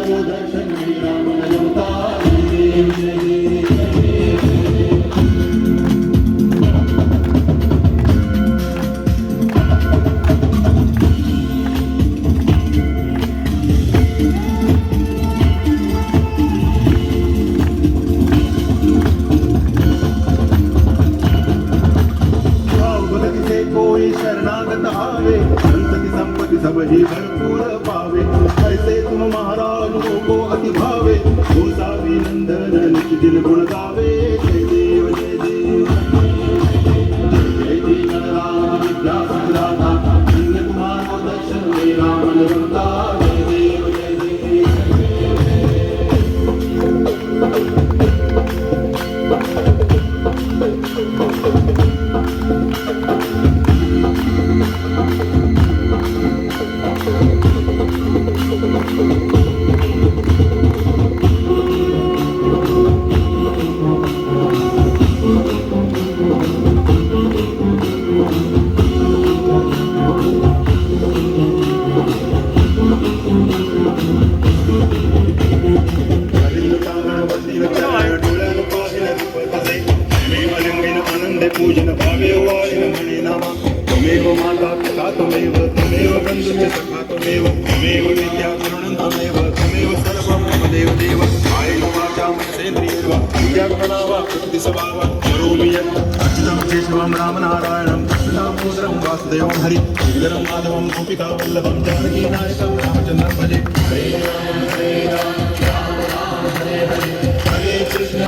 तुम्हारो दर्शन मेरा मन होता है। कोई शरणागत आवे, संत की संपत्ति सब ही भरपूर पावे। ऐसे तुम महाराज को अति भावे, गोसावी नंदन निज दिन गुण गावे। जय देव जय देव जय जय गणराज विद्या संदाता, धन्य तुम्हारो दर्शन मेरा मन रमता। जय देव जय पूजन भावे वारिन मणि नामा। त्वमेव माता पिता त्वमेव, त्वमेव बन्धुश्च सखा त्वमेव, त्वमेव विद्या गुरुणं त्वमेव, त्वमेव सर्वं मम देव देव। कायेन वाचा मनसेन्द्रियैर्वा बुद्ध्यात्मना वा प्रकृति स्वभावा करोमि यत् अच्युतं केशवं रामनारायणं कृष्णदामोदरं वासुदेवं हरि श्रीधरं माधवं गोपिकावल्लभं जानकीनायकं रामचन्द्रं भजे। हरे राम राम राम हरे हरे, हरे कृष्ण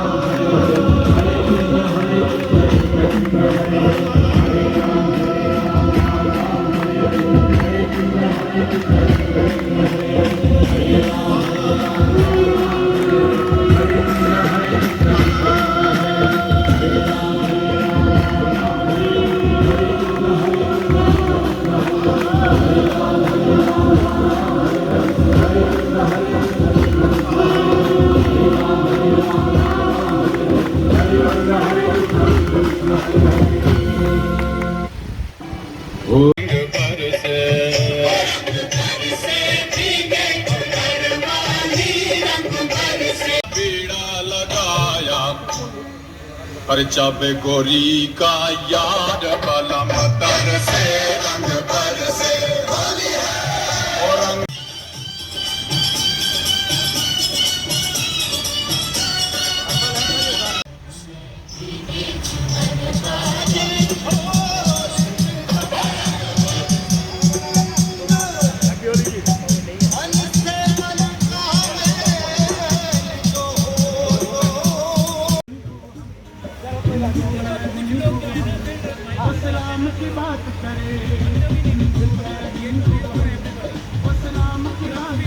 पर्चा पे गोरी का यार बलम तर से रंग पर से होली है और सलाम की बात करे, सलाम की बात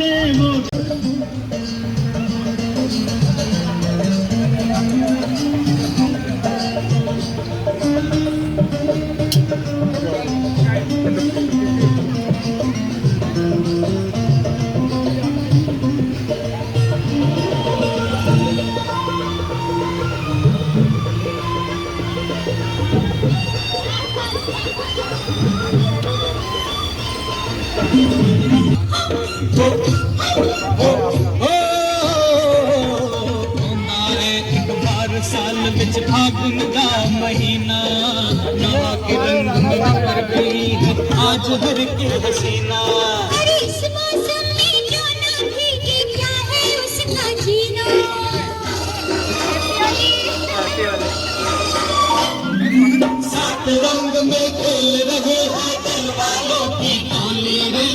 नहीं होंगे। साल विच फागुन दा महीना, नवा के रंग में भर गई है आज हर के हसीना। अरे इस मौसम में जो ना भीगे क्या है उसका जीना। सात रंग में खेल रहे हैं दिल वालों की टोली रे।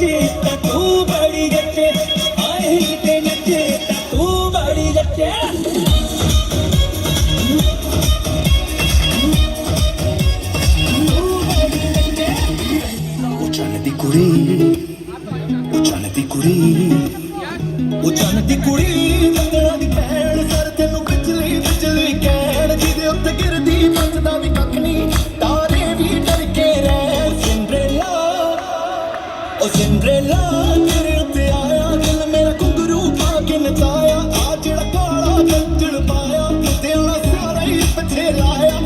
नचे तू बड़ी जचे आए किते नचे तू बड़ी जचे उचलती कुड़ी बंगला दी भैन सर तेनू बिजली बिजली कहण जिदे उत्ते गिरदी बचदा भी कख नहीं तारे भी डर के रह सिंड्रेला तेरे उत्ते आया दिल मेरा घुंघरू पा के नचाया आ जेड़ा काला गंजल पाया लुधियाना सारा ही पिछे लाया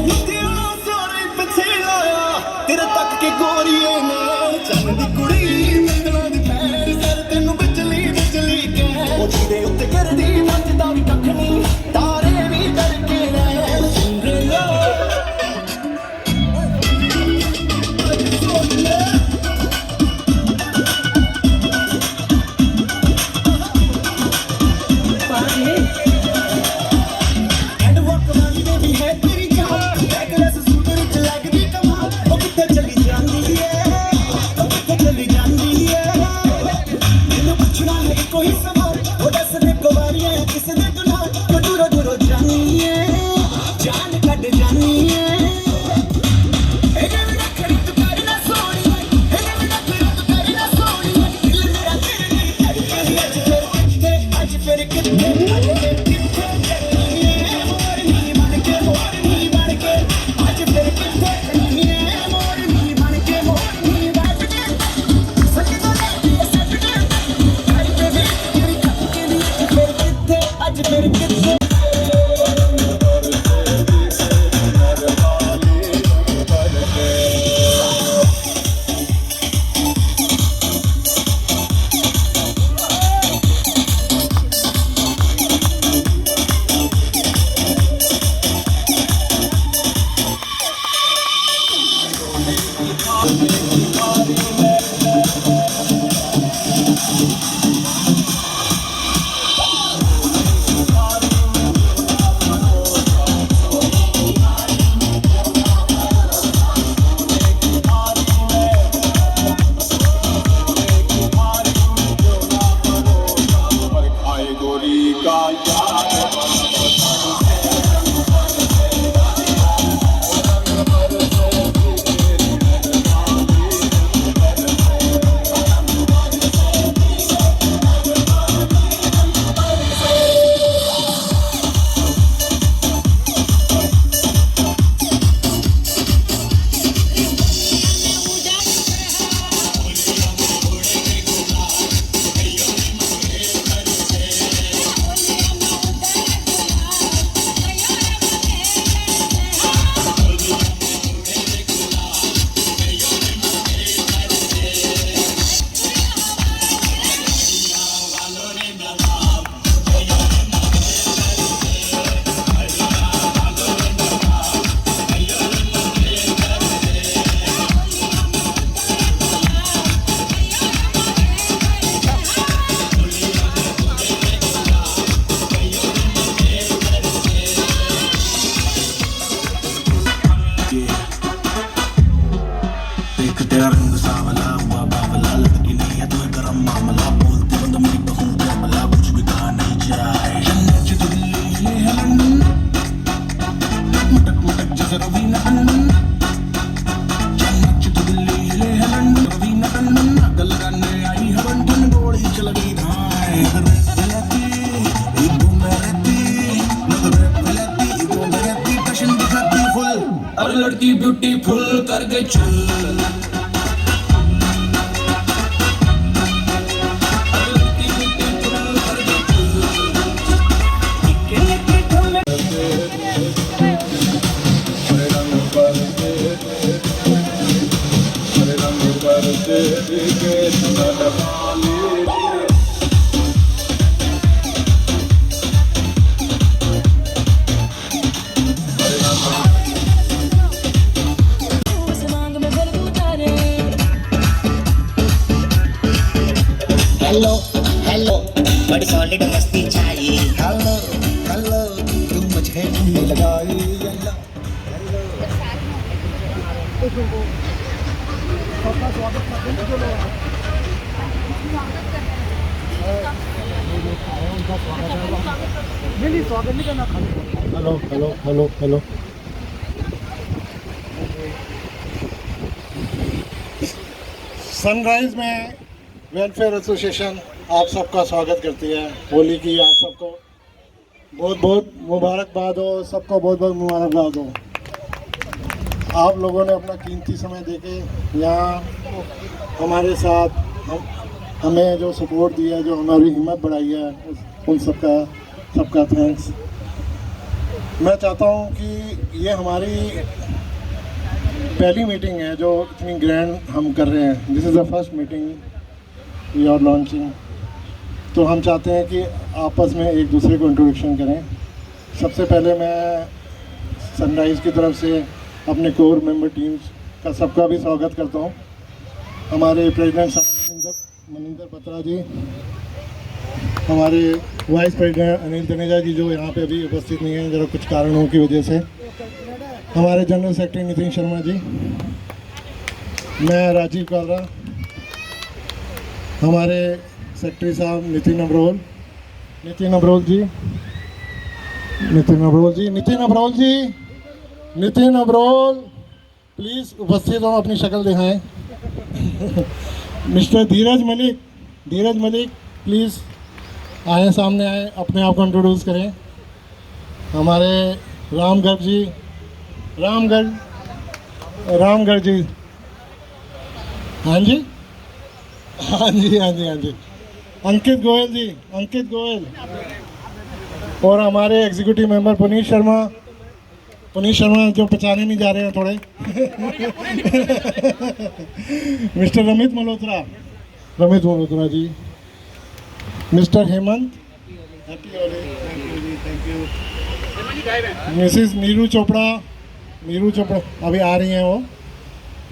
तेरे तक के गोरीए नैन चन्न दी कुड़ी बंगला दी भैन सर तेनू बिजली बिजली कहण जिदे उत्ते गिरदी बचदा भी कख नहीं तारे भी डर के रह सिंड्रेला लड़की ब्यूटीफुल कर गई चल हेलो हेलो बड़ी सॉलिड मस्ती चाहिए हेलो हेलो तू मुझे ढूंढने लगाई hello hello hello hello hello. Sunrise में वेलफेयर एसोसिएशन आप सबका स्वागत करती है। होली की आप सबको बहुत बहुत मुबारकबाद हो, सबको बहुत बहुत मुबारकबाद हो। आप लोगों ने अपना कीमती समय देके यहाँ हमारे साथ हमें जो सपोर्ट दिया, जो हमारी हिम्मत बढ़ाई है, उन सबका थैंक्स। मैं चाहता हूँ कि ये हमारी पहली मीटिंग है जो इतनी ग्रैंड हम कर रहे हैं। This is the first meeting we are launching. तो हम चाहते हैं कि आपस में एक दूसरे को इंट्रोडक्शन करें। सबसे पहले मैं सनराइज़ की तरफ से अपने कोर मेंबर टीम्स का सबका भी स्वागत करता हूँ। हमारे प्रेसिडेंट साहब मनिंदर बत्रा जी, हमारे वाइस प्रेसिडेंट अनिल तनेजा जी जो यहाँ पे अभी उपस्थित नहीं हैं जरा कुछ कारणों की वजह से, हमारे जनरल सेक्रेटरी नितिन शर्मा जी, मैं राजीव कालरा, हमारे सेक्रेटरी साहब नितिन अब्रोल प्लीज़ उपस्थित हो, अपनी शक्ल दिखाएं। मिस्टर धीरज मलिक प्लीज़ आए, सामने आए, अपने आप को इंट्रोड्यूस करें। हमारे रामगढ़ जी, हाँ जी। अंकित गोयल और हमारे एग्जीक्यूटिव मेंबर पुनीत शर्मा जो पहचाने नहीं जा रहे हैं थोड़े। Mister Ramit Malhotra ji, mister Hemant, thank you. Missus Neeru Chopra अभी आ रही हैं वो।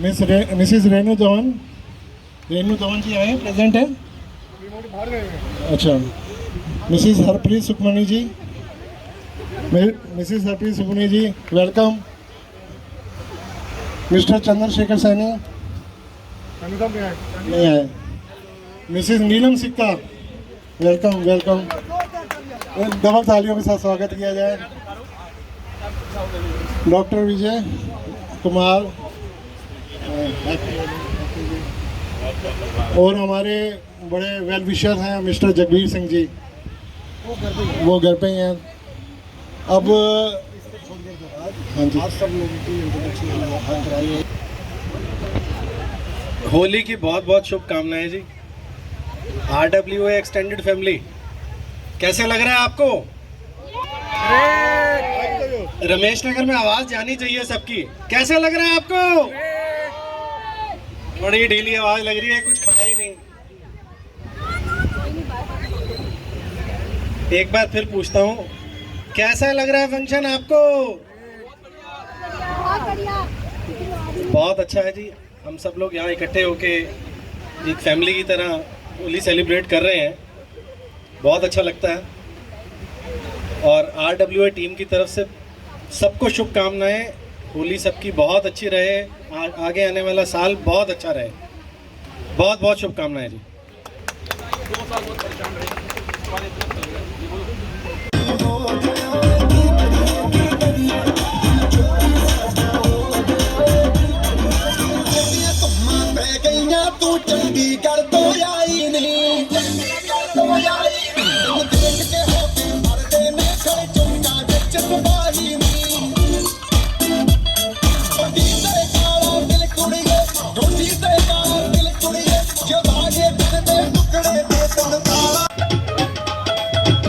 मिसिस रेनू धवन जी आए, प्रेजेंट है। अच्छा, मिसिस हरप्रीत सुखमनी जी, वेलकम। मिस्टर चंद्रशेखर सैनी नहीं आए। मिसिस नीलम सिक्का, वेलकम। डबल तालियों के साथ स्वागत किया जाए। डॉक्टर विजय कुमार और हमारे बड़े वेल विशर हैं मिस्टर जगबीर सिंह जी, वो घर पे ही हैं अब। हाँ जी, सब लोगों की इंट्रोडक्शन कराइए। होली की बहुत बहुत शुभकामनाएं जी। RWA एक्सटेंडेड फैमिली, कैसे लग रहा है आपको? रमेश नगर में आवाज जानी चाहिए सबकी। कैसे लग रहा है आपको? बड़ी ढीली आवाज लग रही है, कुछ खाया ही नहीं। एक बार फिर पूछता हूँ, कैसा लग रहा है फंक्शन आपको? बहुत अच्छा है जी। हम सब लोग यहाँ इकट्ठे होके एक फैमिली की तरह होली सेलिब्रेट कर रहे हैं, बहुत अच्छा लगता है। और RWA टीम की तरफ से सबको शुभकामनाएं। होली सबकी बहुत अच्छी रहे, आगे आने वाला साल बहुत अच्छा रहे। बहुत बहुत शुभकामनाएं जी। तू चंडीगढ़ तो आई नहीं, देख के होके मरदे ने खड़े चुंगा बिच तबाही नहीं। ढोडी ते काला दिल कुड़िए जो भागे दिल दे टुकड़े दे तन काला।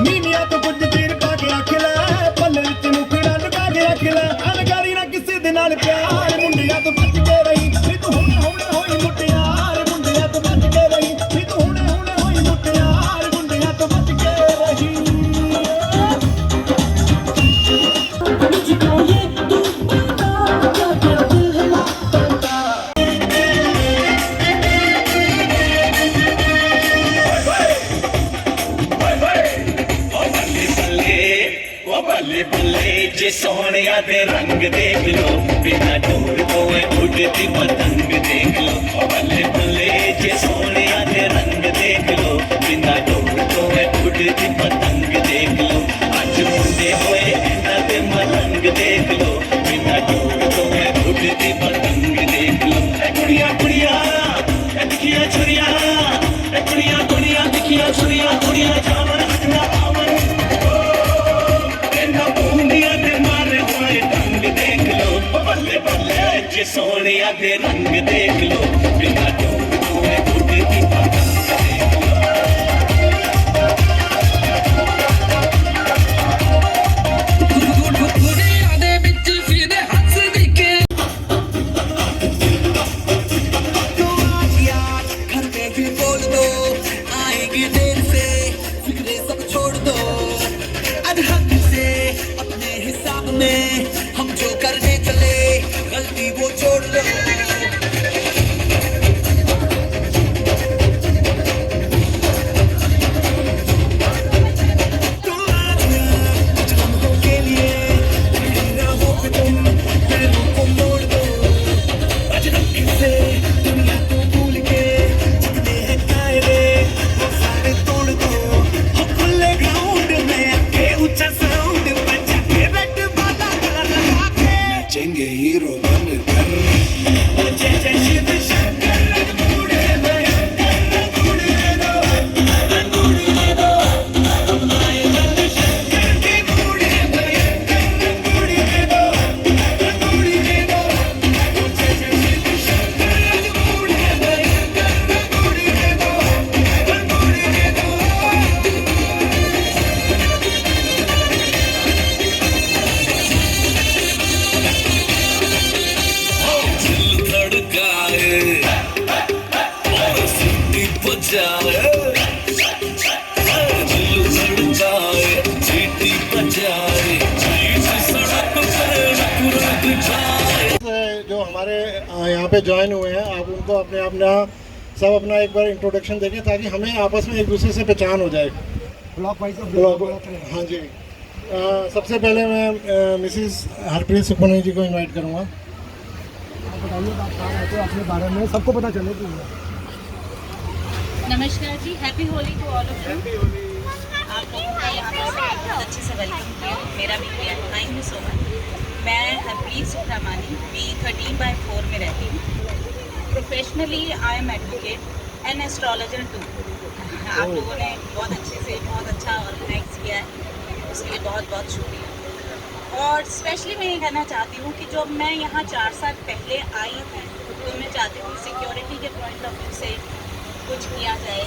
मीनिया तो कुछ चीर पा के रख ले, पल्ले विच मुखड़ा लुका के रख ले। अनकारी ना किसी दे नाल प्यार, मुंडिया तो बच के रही नी तू हुणे होई मुटियार। मुंडिया तो बच के रही नी तू हुणे होई मुटियार। मुंडिया तो बच के रही। मुझको ये तू बता क्या क्या दिल है लगता। बल्ले बल्ले जे सोहणिया दे रंग देख लो, बिना डोर कोए उड़ती पतंग देख लो। बल्ले बल्ले जे सोहणिया दे रंग देख दिखिया छुरिया कुड़िया कुड़िया दिखिया छुरिया कुड़िया जावन हटना पावन तेना बूंदिया दे मारे हुए ढंग देख लो बल्ले बल्ले जे सोनिया दे रंग देख लो बिना डूब हुए गुड की पतंग देख लो हम जो करने चले गलती वो छोड़ लो के लिए तुम को मोड़ दो अजनबी से दुनिया को भूल के जितने हैं कायदे वो सारे तोड़ दो हम खुले ग्राउंड में के ऊंचा साउंड बजा के बैठ चेंगे हीरो बनकर जय जय शिव शंकर रंगूड़े दो रंगूड़े दो हमारे रंग शंकर के बूढ़े भयंकर रंगूड़े दो जय जय शिव शंकर रंगूड़े भयंकर रंगूड़े दो जो हमारे यहाँ पे ज्वाइन हुए हैं आप उनको अपने अपना सब अपना एक बार इंट्रोडक्शन देंगे ताकि हमें आपस में एक दूसरे से पहचान हो जाए। हाँ जी, सबसे पहले मैं मिसिस हरप्रीत सुखमनी जी को इनवाइट करूँगा। अपने बारे में सबको पता चले कि नमस्कार जी, happy Holi to all of you. आप लोगों का यहाँ पर बहुत अच्छे से वेलकम किया, मेरा भी किया, थैंक यू सो मच। मैं हरप्रीत सुखरामानी B13/4 में रहती हूँ। Professionally I am advocate and astrologer too. आप लोगों ने बहुत अच्छे से बहुत अच्छा ऑर्गेनाइज किया है, उसके लिए बहुत बहुत शुक्रिया। और स्पेशली मैं ये कहना चाहती हूँ कि जो मैं यहाँ 4 साल पहले आई हूँ तो मैं चाहती हूँ सिक्योरिटी के पॉइंट ऑफ व्यू से कुछ किया जाए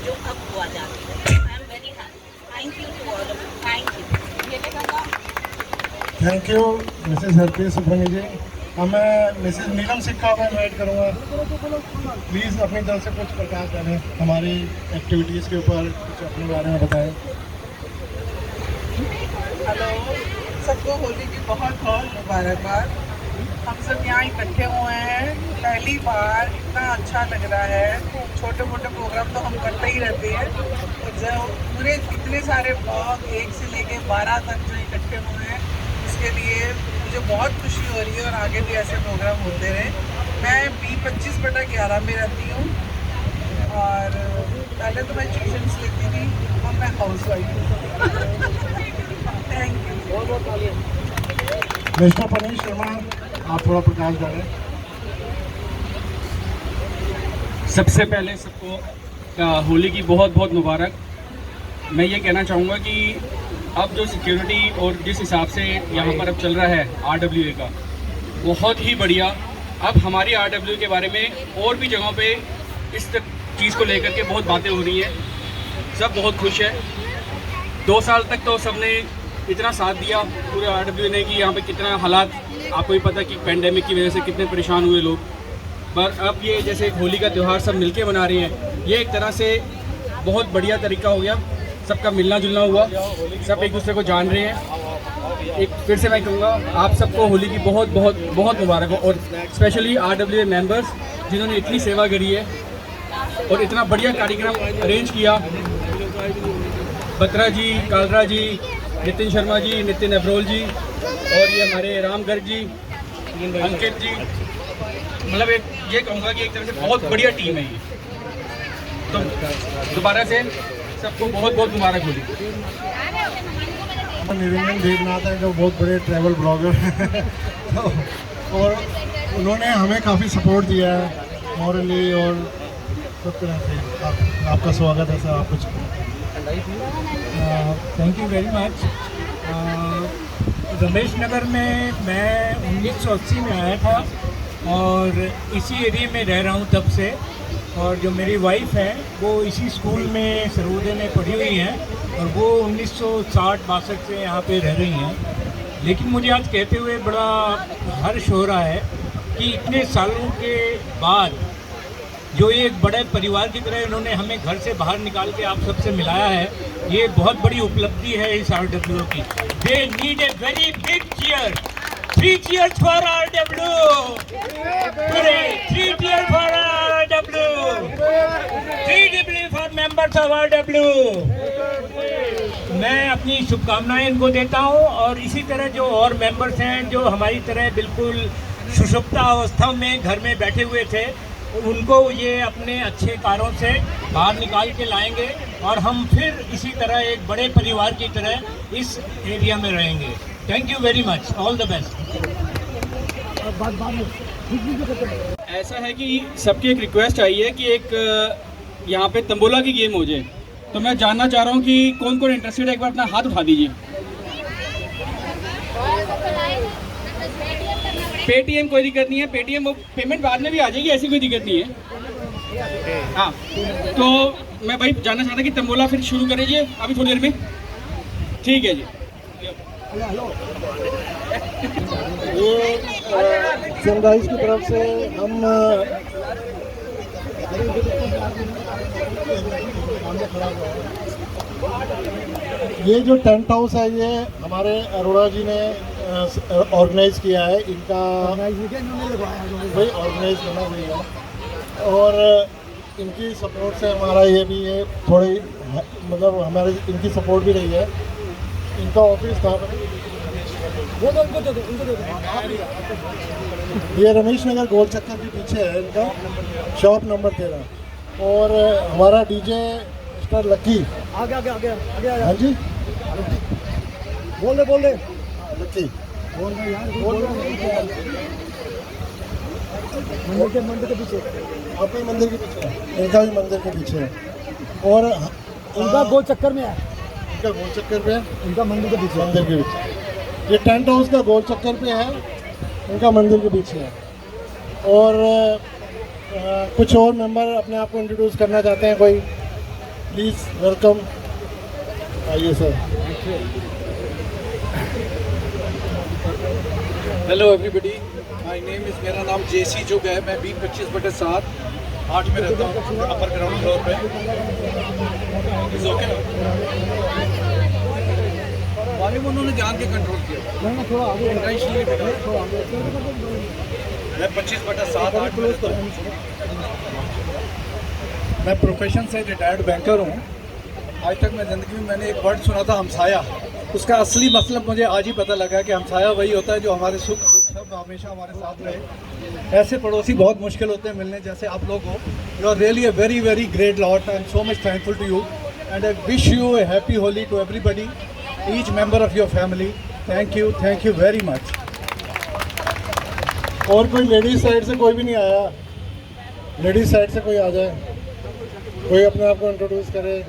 जो अब हुआ जाती है। I am very happy, thank you to all of you, thank you. ये लगा thank you Mrs Harpreet Sukhmani ji. अब मैं मिसेस नीलम सिक्का को इनवाइट करूँगा, प्लीज़ अपनी तरफ से कुछ प्रकाश डालें, हमारी एक्टिविटीज़ के ऊपर कुछ अपने बारे में बताएं। हेलो, सबको होली की बहुत बहुत मुबारकबाद। हम सब यहाँ इकट्ठे हुए हैं पहली बार, इतना अच्छा लग रहा है। छोटे मोटे प्रोग्राम तो हम करते ही रहते हैं, जब पूरे इतने सारे ब्लॉग 1 से लेके 12 तक जो इकट्ठे हुए हैं, इसके लिए मुझे बहुत खुशी हो रही है और आगे भी ऐसे प्रोग्राम होते रहे। मैं B25/11 में रहती हूँ और पहले तो मैं ट्यूशन्स लेती थी, अब मैं हाउस वाइफ हूँ। Thank you. Mister punish Sharma, आप थोड़ा प्रकाश डालें। सबसे पहले सबको होली की बहुत बहुत मुबारक। मैं ये कहना चाहूँगा कि अब जो सिक्योरिटी और जिस हिसाब से यहाँ पर अब चल रहा है RWA का, बहुत ही बढ़िया। अब हमारी RWA के बारे में और भी जगहों पे इस चीज़ को लेकर के बहुत बातें हो रही हैं, सब बहुत खुश है। 2 साल तक तो सबने इतना साथ दिया पूरे RWA ने कि यहाँ पे कितना हालात आपको भी पता कि पेंडेमिक की वजह से कितने परेशान हुए लोग, पर अब ये जैसे होली का त्यौहार सब मिलके मना रहे हैं, ये एक तरह से बहुत बढ़िया तरीका हो गया, सबका मिलना जुलना हुआ, सब एक दूसरे को जान रहे हैं। एक फिर से मैं कहूँगा आप सबको होली की बहुत बहुत बहुत मुबारक हो, और स्पेशली RWA मेंबर्स जिन्होंने इतनी सेवा करी है और इतना बढ़िया कार्यक्रम अरेंज किया। बत्रा जी, कालरा जी, नितिन शर्मा जी, नितिन अब्रोल जी और ये हमारे राम गर्ग जी, अंकित जी, मतलब ये कहूँगा कि एक तरह से बहुत बढ़िया टीम है ये। तो दोबारा से सबको बहुत बहुत मुबारक होली। निरंजन देवनाथ है जो बहुत बड़े ट्रैवल ब्लॉगर हैं और उन्होंने हमें काफ़ी सपोर्ट दिया है मॉरली और सब तरह से आपका स्वागत है सर। आप कुछ thank you very much. Ramesh Nagar में मैं 1980 में आया था और इसी एरिया में रह रहा हूँ तब से। और जो मेरी वाइफ है वो इसी स्कूल में सरोदे में पढ़ी हुई हैं और वो 1960-62 से यहाँ पे रह रही हैं। लेकिन मुझे आज कहते हुए बड़ा हर्ष हो रहा है कि इतने सालों के बाद जो एक बड़े परिवार की तरह इन्होंने हमें घर से बाहर निकाल के आप सबसे मिलाया है, ये बहुत बड़ी उपलब्धि है इस RWO की। They need a very big cheer. 3 cheers for RWO। 3 cheers for RWO। 3 for members of RWO। मैं अपनी शुभकामनाएं इनको देता हूं और इसी तरह जो और मेंबर्स हैं जो हमारी तरह बिल्कुल सुषुप्ता अवस्था में घर में बैठे हुए थे, उनको ये अपने अच्छे कारों से बाहर निकाल के लाएंगे और हम फिर इसी तरह एक बड़े परिवार की तरह इस एरिया में रहेंगे। Thank you very much. All the best. ऐसा है कि सबकी एक रिक्वेस्ट आई है कि एक यहाँ पे तंबोला की गेम हो जाए, तो मैं जानना चाह रहा हूँ कि कौन कौन इंटरेस्टेड है, एक बार अपना हाथ उठा दीजिए। पेटीएम कोई दिक्कत नहीं है, पेटीएम वो पेमेंट बाद में भी आ जाएगी, ऐसी कोई दिक्कत नहीं है। हाँ, तो मैं भाई जानना चाहता कि तंबोला फिर शुरू कर दीजिए अभी थोड़ी देर में। ठीक है जी। ये सनराइज की तरफ से हम ये जो टेंट हाउस है ये हमारे अरोड़ा जी ने ऑर्गेनाइज किया है। इनका भाई ऑर्गेनाइज बना हुई है और इनकी सपोर्ट से हमारा ये भी है थोड़ी, मतलब हमारे इनकी सपोर्ट भी रही है। इनका ऑफिस कहाँ पर है? ये रमेश नगर गोल चक्कर के पीछे है इनका शॉप नंबर 13। और हमारा डीजे मिस्टर लक्की आगे हाँ जी बोल दे लक्की मंदिर के पीछे, अपने मंदिर के पीछे, इनका भी मंदिर के पीछे है। और इनका गोल चक्कर में है, इनका गोल चक्कर पे है, इनका मंदिर के पीछे, मंदिर के पीछे। ये टेंट हाउस का गोल चक्कर पे है, इनका मंदिर के पीछे है। और कुछ और मेंबर अपने आप को इंट्रोड्यूस करना चाहते हैं कोई? प्लीज़ वेलकम, आइए sir. Hello everybody, my name is, मेरा नाम जेसी जुग है। मैं B25/7 8 में रहता हूँ, अपर ग्राउंड फ्लोर पे। इज ओके ना? वॉल्यूम उन्होंने जान के कंट्रोल किया, थोड़ा आगे इंटेंशनली बिगड़ा। मैं 25/7 8 में रहता हूँ। मैं प्रोफेशन से रिटायर्ड बैंकर हूँ। आज तक मैं ज़िंदगी में मैंने एक वर्ड सुना था, हमसाया। उसका असली मतलब मुझे आज ही पता लगा कि हमसाया वही होता है जो हमारे सुख दुख सब हमेशा हमारे साथ रहे। ऐसे पड़ोसी बहुत मुश्किल होते हैं मिलने, जैसे आप लोग हो। You are really a very very great lot. I am so much thankful to you and I wish you a happy Holi to everybody, each member of your family. Thank you very much. और कोई ladies side से कोई भी नहीं आया? Ladies side से कोई आ जाए, कोई अपने आप को इंट्रोड्यूस करे,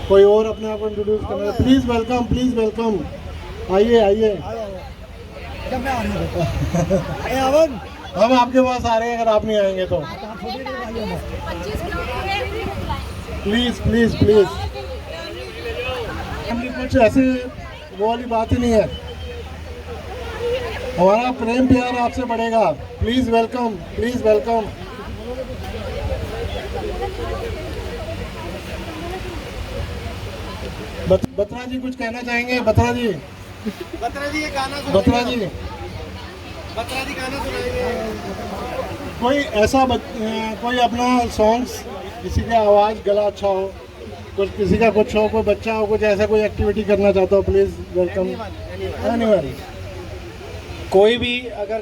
कोई और अपने आप को इंट्रोड्यूस करे। प्लीज़ वेलकम, आइए। हम आपके पास आ रहे हैं, अगर आप नहीं आएंगे तो प्लीज़। कुछ ऐसे वो वाली बात ही नहीं है, हमारा प्रेम प्यार आपसे बढ़ेगा। Please welcome. बत्रा जी कुछ कहना चाहेंगे? बत्रा जी ये गाना सुनाएंगे। कोई ऐसा कोई अपना सॉन्ग्स, किसी का आवाज़ गला अच्छा हो, कुछ किसी का कुछ हो, कोई बच्चा हो, कुछ ऐसा कोई एक्टिविटी करना चाहता हो, प्लीज़ वेलकम। एनीवन, कोई भी अगर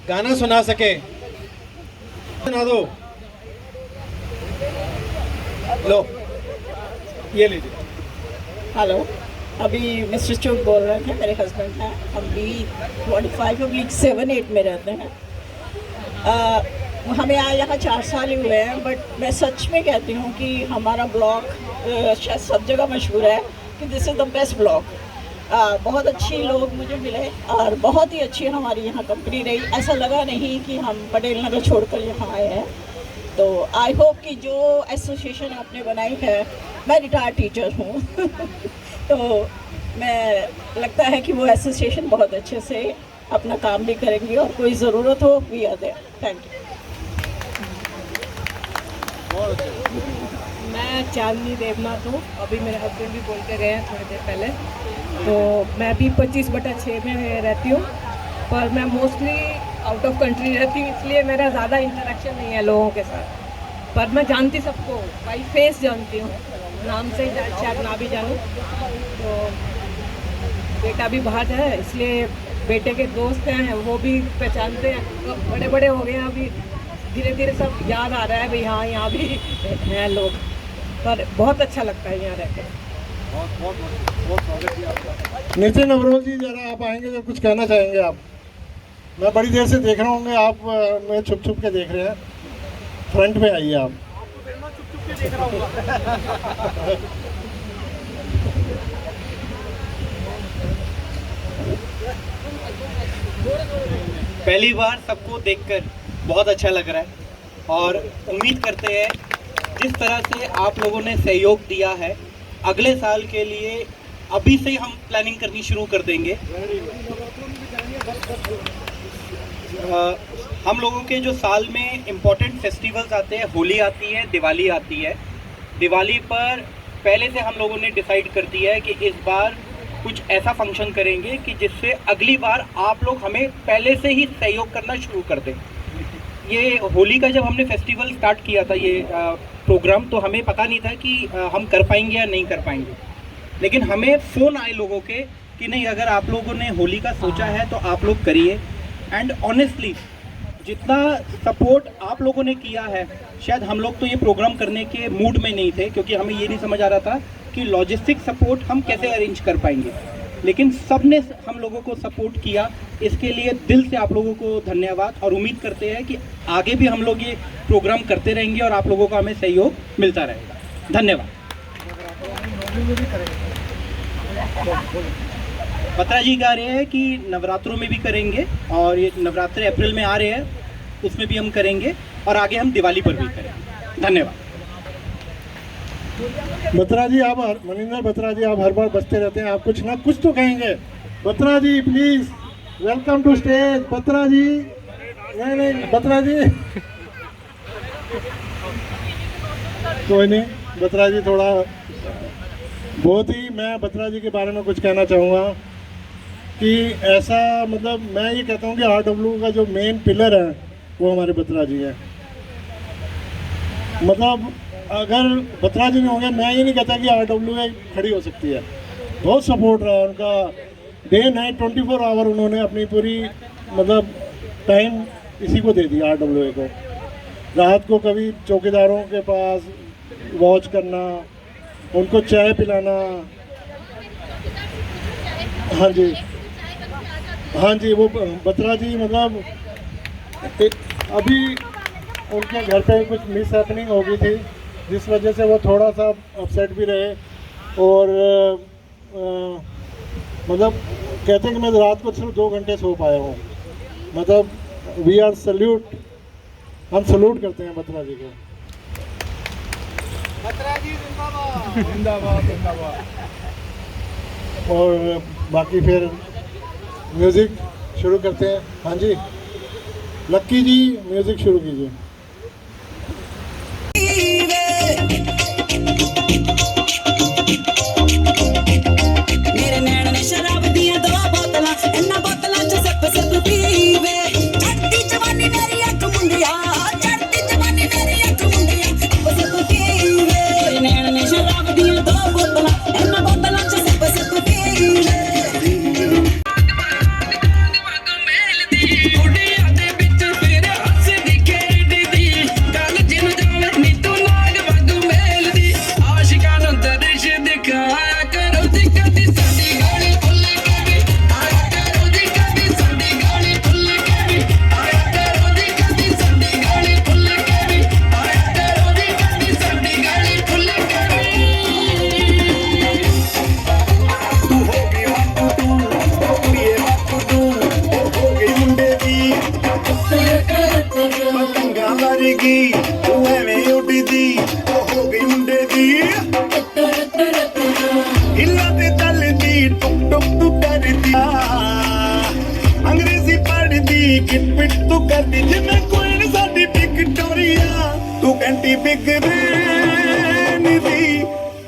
गाना सुना सके सुना दो। लो ये लीजिए। हेलो, अभी मिस्टर चुग बोल रहे थे, मेरे हस्बैंड हैं। हम B45/7 8 में रहते हैं। हमें आए यहाँ 4 साल ही हुए हैं, बट मैं सच में कहती हूँ कि हमारा ब्लॉग शायद सब जगह मशहूर है कि this is the best blog. बहुत अच्छी लोग मुझे मिले और बहुत ही अच्छी हमारी यहाँ कंपनी रही। ऐसा लगा नहीं कि हम पटेल नगर छोड़कर यहाँ आए हैं। तो आई होप कि जो एसोसिएशन आपने बनाई है, मैं रिटायर्ड टीचर हूँ तो मैं लगता है कि वो एसोसिएशन बहुत अच्छे से अपना काम भी करेंगी और कोई ज़रूरत हो we are there. Thank you. मैं चांदनी देवनाथ हूँ। अभी मेरे हस्बैंड भी बोल के गए हैं थोड़ी देर पहले। तो मैं भी 25/6 में रहती हूँ, पर मैं मोस्टली आउट ऑफ कंट्री रहती हूँ, इसलिए मेरा ज़्यादा इंटरेक्शन नहीं है लोगों के साथ। पर मैं जानती सबको, बाई फेस जानती हूँ, नाम से शायद ना भी जानूँ। तो बेटा भी बाहर है, इसलिए बेटे के दोस्त हैं वो भी पहचानते हैं। तो बड़े बड़े हो गए हैं, अभी धीरे धीरे सब याद आ रहा है भाई, हाँ यहाँ भी हैं लोग। पर बहुत अच्छा लगता है यहाँ रहकर। नितिन अग्रवाल जी, जरा आप आएंगे तो कुछ कहना चाहेंगे आप? मैं बड़ी देर से देख रहा हूँ, आप मैं छुप छुप के देख रहे हैं। फ्रंट में आइए आप। पहली बार सबको देखकर बहुत अच्छा लग रहा है और उम्मीद करते हैं जिस तरह से आप लोगों ने सहयोग दिया है, अगले साल के लिए अभी से ही हम प्लानिंग करनी शुरू कर देंगे। हम लोगों के जो साल में इम्पोर्टेंट फेस्टिवल्स आते हैं, होली आती है, दिवाली आती है। दिवाली पर पहले से हम लोगों ने डिसाइड कर दिया है कि इस बार कुछ ऐसा फंक्शन करेंगे कि जिससे अगली बार आप लोग हमें पहले से ही सहयोग करना शुरू कर दें। ये होली का जब हमने फेस्टिवल स्टार्ट किया था, ये प्रोग्राम, तो हमें पता नहीं था कि हम कर पाएंगे या नहीं कर पाएंगे। लेकिन हमें फ़ोन आए लोगों के कि नहीं, अगर आप लोगों ने होली का सोचा है तो आप लोग करिए। एंड ऑनेस्टली जितना सपोर्ट आप लोगों ने किया है, शायद हम लोग तो ये प्रोग्राम करने के मूड में नहीं थे, क्योंकि हमें ये नहीं समझ आ रहा था कि लॉजिस्टिक सपोर्ट हम कैसे अरेंज कर पाएंगे। लेकिन सब ने हम लोगों को सपोर्ट किया, इसके लिए दिल से आप लोगों को धन्यवाद। और उम्मीद करते हैं कि आगे भी हम लोग ये प्रोग्राम करते रहेंगे और आप लोगों का हमें सहयोग मिलता रहेगा। धन्यवाद। बत्रा जी कह रहे हैं कि नवरात्रों में भी करेंगे, और ये नवरात्रे अप्रैल में आ रहे हैं, उसमें भी हम करेंगे, और आगे हम दिवाली पर भी करेंगे। धन्यवाद। बत्रा जी, आप मनिंदर बत्रा जी, आप हर बार बचते रहते हैं, आप कुछ ना कुछ तो कहेंगे। Batra ji please, welcome to stage. Batra ji, नहीं बत्रा जी कोई नहीं, बत्रा जी थोड़ा बहुत ही, मैं बत्रा जी के बारे में कुछ कहना चाहूँगा कि ऐसा, मतलब मैं ये कहता हूँ कि RW का जो मेन पिलर है वो हमारे बत्रा जी है। मतलब अगर बत्रा जी नहीं होंगे, मैं ये नहीं कहता कि RWA खड़ी हो सकती है। बहुत सपोर्ट रहा उनका, डे नाइट 24 आवर उन्होंने अपनी पूरी मतलब टाइम इसी को दे दिया, RWA को। रात को कभी चौकीदारों के पास वॉच करना, उनको चाय पिलाना। हाँ जी, हाँ जी, वो बत्रा जी मतलब अभी उनके घर पे कुछ मिस हैपनिंग हो गई थी, जिस वजह से वो थोड़ा सा अपसेट भी रहे। और मतलब कहते हैं कि मैं रात को सिर्फ 2 घंटे सो पाया हूँ। मतलब वी आर सल्यूट, हम सल्यूट करते हैं बत्रा जी को। बत्रा जी जिंदाबाद, जिंदाबाद, जिंदाबाद। और बाकी फिर म्यूज़िक शुरू करते हैं। हाँ जी, लक्की जी म्यूज़िक शुरू कीजिए। मेरे नैन ने शराब दिया 2 बोतलां, इन्ना बोतलां च सिप पीवे। चढ़ती जवानी मेरी अख मुंडिया, चढ़ती जवानी मेरी अख मुंडिया, सिप पीवे। मेरे नैन ने शराब दिया 2 बोतलां, इन्ना बोतलां च सिप पीवे। कुड़ियां दे विच फिर हੱਸदी खेडदी तू करदी जिवें क्वीन साडी विक्टोरिया तू कहंदी बिग बैन दी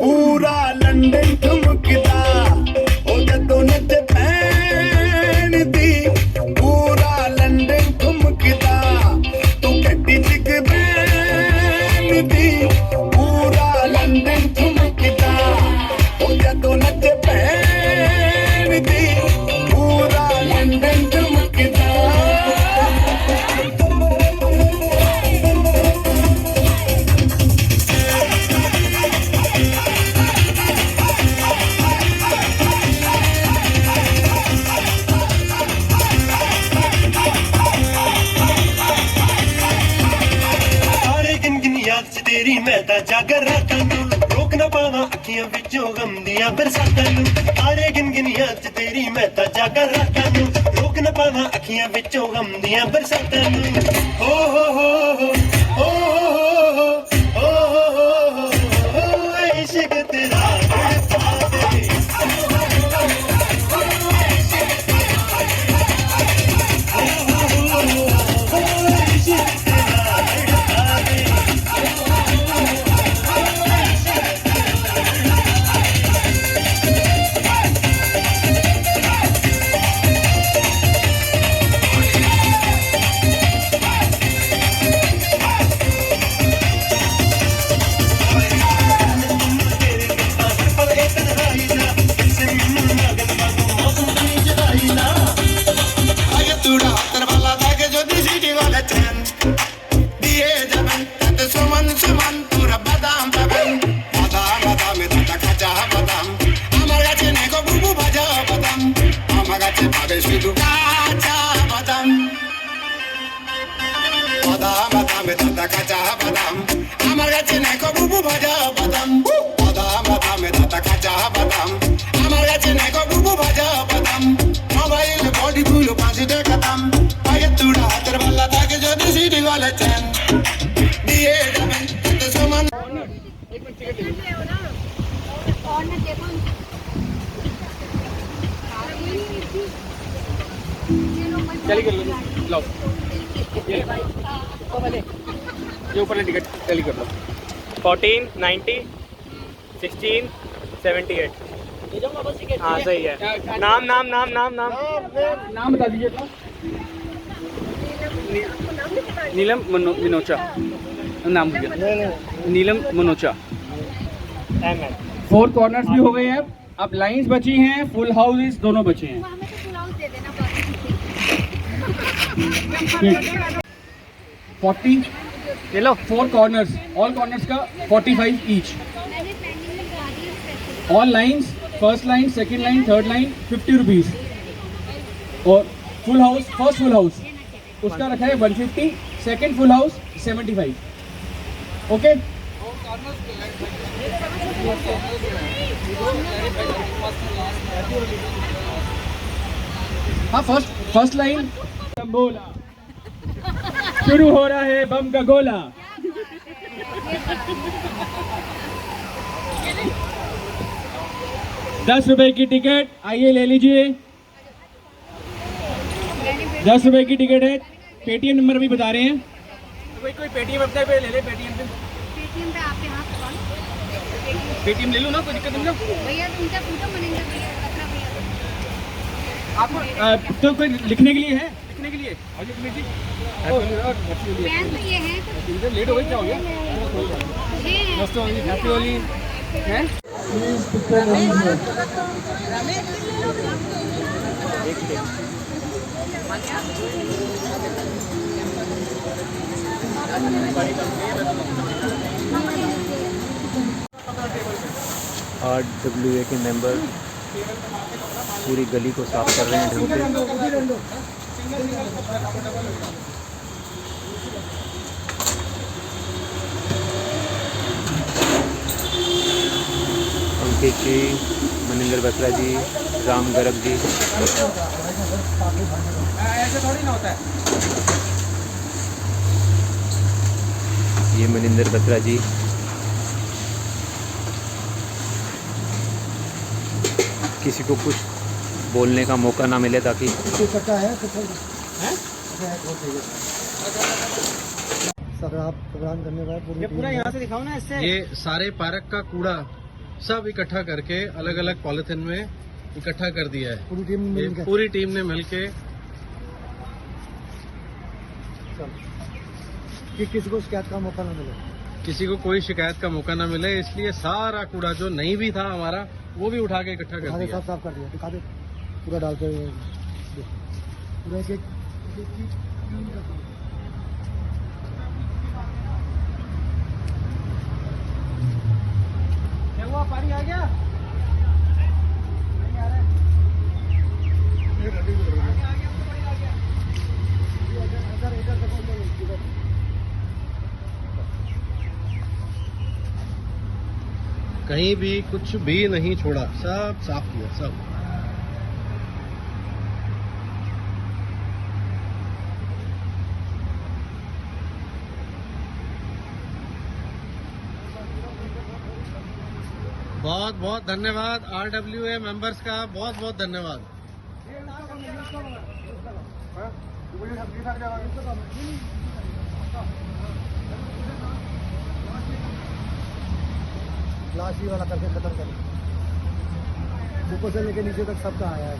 पूरा लंडन ठुमकदा ओ जदों नच पैन दी पूरा लंडन ठुमकदा तू कहंदी बिग बैन दी पूरा लंडन ठुमकदा ओ जदों नच पैन दी पूरा लंडन ठुमकदा तेरी मैं ता जागर रातां नूं रोक ना पावां अखियां विचों गम दियां बरसातां नूं तारे गिन याद तेरी मैं ता जागर रातां नूं रोक ना पावां अखियां विचों गम दियां बरसातां नूं हो हो हो हो हो हो हो इश्क तेरा चली कर लो लाओ ये ऊपर टिकट चली कर लो 14 90 16 78 हाँ सही है नाम नाम नाम नाम नाम नाम बता दीजिए नीलम मनोचा नाम नीलम मनोचा 4 कॉर्नर्स भी हो गए हैं अब लाइंस बची हैं फुल हाउसेस दोनों बचे हैं 40 ले लो 4 कॉर्नर्स ऑल कॉर्नर्स का 45 each all lines first line second line third line 50 rupees और full house first full house उसका रखा है 150 सेकंड फुल हाउस 75 ओके हाँ फर्स्ट लाइन बोला शुरू हो रहा है बम का गोला ₹10 की टिकट आइए ले लीजिए 10 रुपए की टिकट है पेटीएम नंबर भी बता रहे हैं कोई पेटीएम अपने पे ले ले पेटीएम पे आप यहाँ पेटीएम ले लो ना कोई दिक्कत नहीं ना भैया उनका फोटो बनेंगे आपको तो कोई लिखने के लिए है लिखने के लिए लेट हो गई क्या हो गया हैप्पी होली है RWA के मेंबर पूरी गली को साफ कर रहे हैं ढंग से अंकित जी मनिंदर बत्रा जी राम गर्ग जी ऐसे थोड़ी ना होता है ये मनिंदर बत्रा जी किसी को कुछ बोलने का मौका ना मिले ताकि सर आप प्रोग्राम करने का पूरी पूरा यहाँ से दिखाओ ना इससे। ये सारे पार्क का कूड़ा सब इकट्ठा करके अलग अलग पॉलिथीन में इकट्ठा कर दिया है। पूरी टीम ने मिलके कि किसी को शिकायत का मौका ना मिले, किसी को कोई शिकायत का मौका ना मिले, इसलिए सारा कूड़ा जो नहीं भी था हमारा वो भी उठा के इकट्ठा कर दिया। साफ कर दिया, दिखा दे पूरा डाल के पूरा एक क्या हुआ, पानी आ गया? कहीं भी कुछ भी नहीं छोड़ा, सब साफ किया सब। बहुत बहुत धन्यवाद RWA मेंबर्स का, बहुत बहुत धन्यवाद। लास्ट वाला करके खत्म कर, ऊपर से लेके नीचे तक सबका आया है।